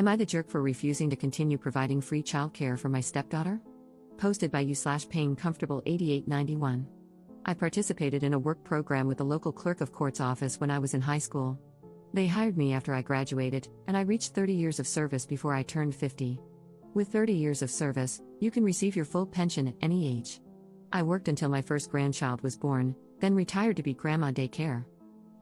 Am I the jerk for refusing to continue providing free childcare for my stepdaughter? Posted by you/payingcomfortable8891. I participated in a work program with the local clerk of court's office when I was in high school. They hired me after I graduated, and I reached 30 years of service before I turned 50. With 30 years of service, you can receive your full pension at any age. I worked until my first grandchild was born, then retired to be grandma daycare.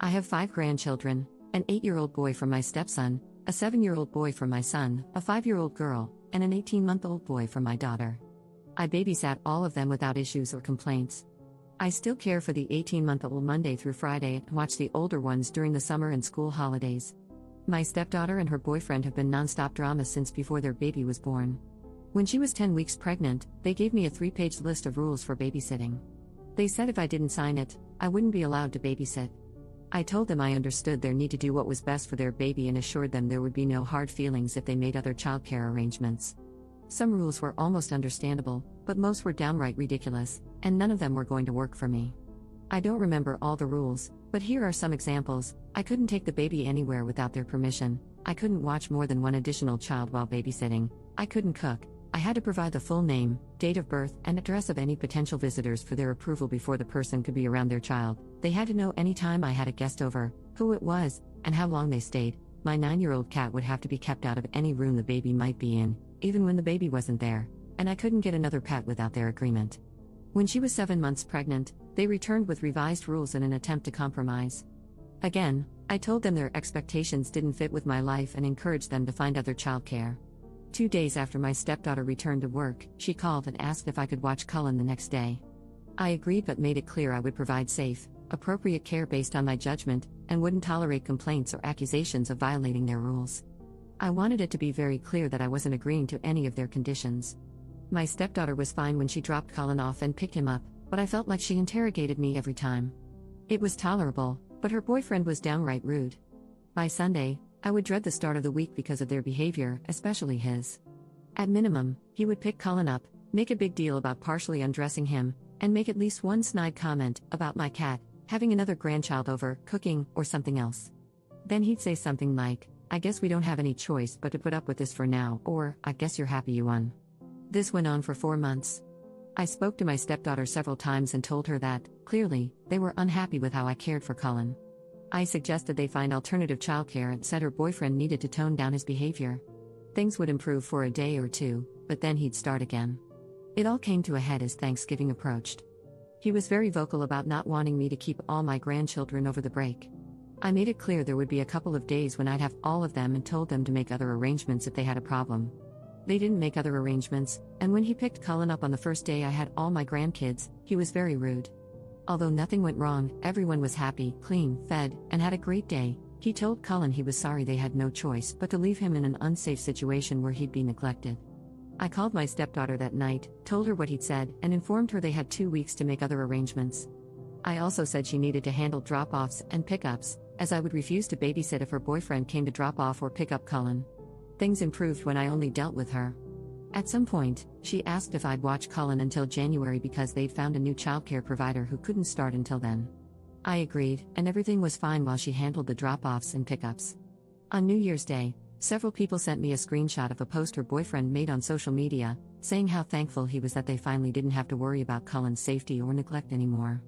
I have 5 grandchildren, an 8-year-old boy from my stepson, a 7-year-old boy from my son, a 5-year-old girl, and an 18-month-old boy from my daughter. I babysat all of them without issues or complaints. I still care for the 18-month-old Monday through Friday and watch the older ones during the summer and school holidays. My stepdaughter and her boyfriend have been non-stop drama since before their baby was born. When she was 10 weeks pregnant, they gave me a 3-page list of rules for babysitting. They said if I didn't sign it, I wouldn't be allowed to babysit. I told them I understood their need to do what was best for their baby and assured them there would be no hard feelings if they made other childcare arrangements. Some rules were almost understandable, but most were downright ridiculous, and none of them were going to work for me. I don't remember all the rules, but here are some examples. I couldn't take the baby anywhere without their permission. I couldn't watch more than one additional child while babysitting. I couldn't cook. I had to provide the full name, date of birth, and address of any potential visitors for their approval before the person could be around their child. They had to know any time I had a guest over, who it was, and how long they stayed. My 9-year-old cat would have to be kept out of any room the baby might be in, even when the baby wasn't there, and I couldn't get another pet without their agreement. When she was 7 months pregnant, they returned with revised rules in an attempt to compromise. Again, I told them their expectations didn't fit with my life and encouraged them to find other childcare. 2 days after my stepdaughter returned to work, she called and asked if I could watch Cullen the next day. I agreed but made it clear I would provide safe, appropriate care based on my judgment, and wouldn't tolerate complaints or accusations of violating their rules. I wanted it to be very clear that I wasn't agreeing to any of their conditions. My stepdaughter was fine when she dropped Cullen off and picked him up, but I felt like she interrogated me every time. It was tolerable, but her boyfriend was downright rude. By Sunday, I would dread the start of the week because of their behavior, especially his. At minimum, he would pick Cullen up, make a big deal about partially undressing him, and make at least one snide comment about my cat, having another grandchild over, cooking, or something else. Then he'd say something like, "I guess we don't have any choice but to put up with this for now," or, "I guess you're happy you won." This went on for 4 months. I spoke to my stepdaughter several times and told her that, clearly, they were unhappy with how I cared for Cullen. I suggested they find alternative childcare and said her boyfriend needed to tone down his behavior. Things would improve for a day or two, but then he'd start again. It all came to a head as Thanksgiving approached. He was very vocal about not wanting me to keep all my grandchildren over the break. I made it clear there would be a couple of days when I'd have all of them and told them to make other arrangements if they had a problem. They didn't make other arrangements, and when he picked Cullen up on the first day I had all my grandkids, he was very rude. Although nothing went wrong, everyone was happy, clean, fed, and had a great day. He told Cullen he was sorry they had no choice but to leave him in an unsafe situation where he'd be neglected. I called my stepdaughter that night, told her what he'd said, and informed her they had 2 weeks to make other arrangements. I also said she needed to handle drop-offs and pick-ups, as I would refuse to babysit if her boyfriend came to drop off or pick up Cullen. Things improved when I only dealt with her. At some point, she asked if I'd watch Cullen until January because they'd found a new childcare provider who couldn't start until then. I agreed, and everything was fine while she handled the drop-offs and pickups. On New Year's Day, several people sent me a screenshot of a post her boyfriend made on social media, saying how thankful he was that they finally didn't have to worry about Cullen's safety or neglect anymore.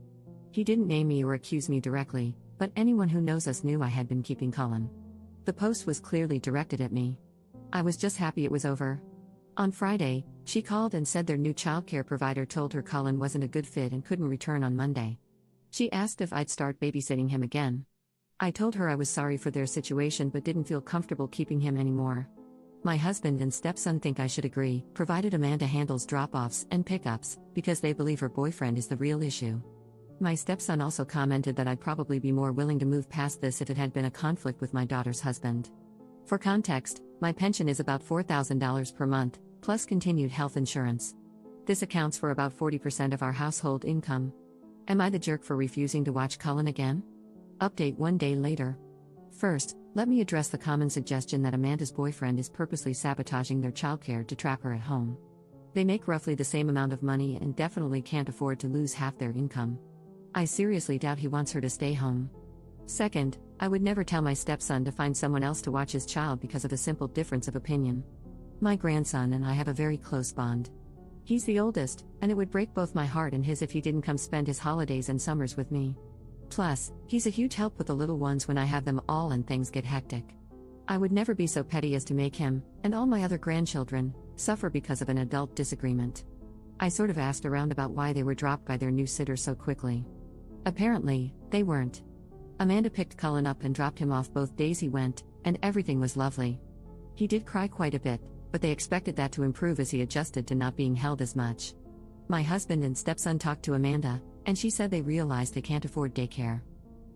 He didn't name me or accuse me directly, but anyone who knows us knew I had been keeping Cullen. The post was clearly directed at me. I was just happy it was over. On Friday, she called and said their new childcare provider told her Cullen wasn't a good fit and couldn't return on Monday. She asked if I'd start babysitting him again. I told her I was sorry for their situation but didn't feel comfortable keeping him anymore. My husband and stepson think I should agree, provided Amanda handles drop-offs and pickups, because they believe her boyfriend is the real issue. My stepson also commented that I'd probably be more willing to move past this if it had been a conflict with my daughter's husband. For context, my pension is about $4,000 per month, plus continued health insurance. This accounts for about 40% of our household income. Am I the jerk for refusing to watch Cullen again? Update 1 day later. First, let me address the common suggestion that Amanda's boyfriend is purposely sabotaging their childcare to trap her at home. They make roughly the same amount of money and definitely can't afford to lose half their income. I seriously doubt he wants her to stay home. Second, I would never tell my stepson to find someone else to watch his child because of a simple difference of opinion. My grandson and I have a very close bond. He's the oldest, and it would break both my heart and his if he didn't come spend his holidays and summers with me. Plus, he's a huge help with the little ones when I have them all and things get hectic. I would never be so petty as to make him, and all my other grandchildren, suffer because of an adult disagreement. I sort of asked around about why they were dropped by their new sitter so quickly. Apparently, they weren't. Amanda picked Cullen up and dropped him off both days he went, and everything was lovely. He did cry quite a bit, but they expected that to improve as he adjusted to not being held as much. My husband and stepson talked to Amanda, and she said they realized they can't afford daycare.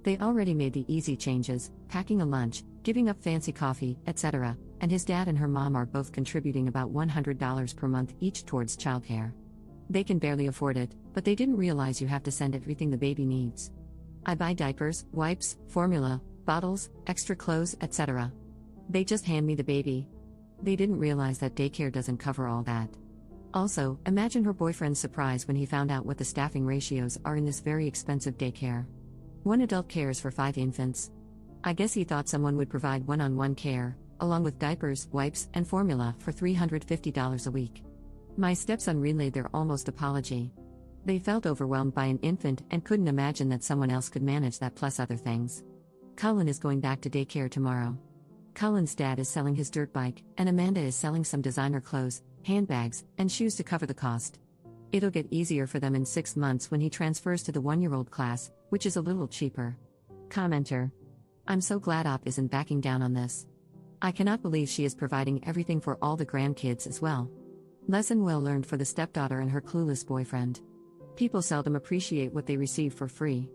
They already made the easy changes, packing a lunch, giving up fancy coffee, etc., and his dad and her mom are both contributing about $100 per month each towards childcare. They can barely afford it, but they didn't realize you have to send everything the baby needs. I buy diapers, wipes, formula, bottles, extra clothes, etc. They just hand me the baby. They didn't realize that daycare doesn't cover all that. Also, imagine her boyfriend's surprise when he found out what the staffing ratios are in this very expensive daycare. One adult cares for 5 infants. I guess he thought someone would provide one-on-one care, along with diapers, wipes, and formula for $350 a week. My stepson relayed their almost apology. They felt overwhelmed by an infant and couldn't imagine that someone else could manage that plus other things. Cullen is going back to daycare tomorrow. Cullen's dad is selling his dirt bike, and Amanda is selling some designer clothes, handbags, and shoes to cover the cost. It'll get easier for them in 6 months when he transfers to the 1-year-old class, which is a little cheaper. Commenter. I'm so glad Op isn't backing down on this. I cannot believe she is providing everything for all the grandkids as well. Lesson well learned for the stepdaughter and her clueless boyfriend. People seldom appreciate what they receive for free.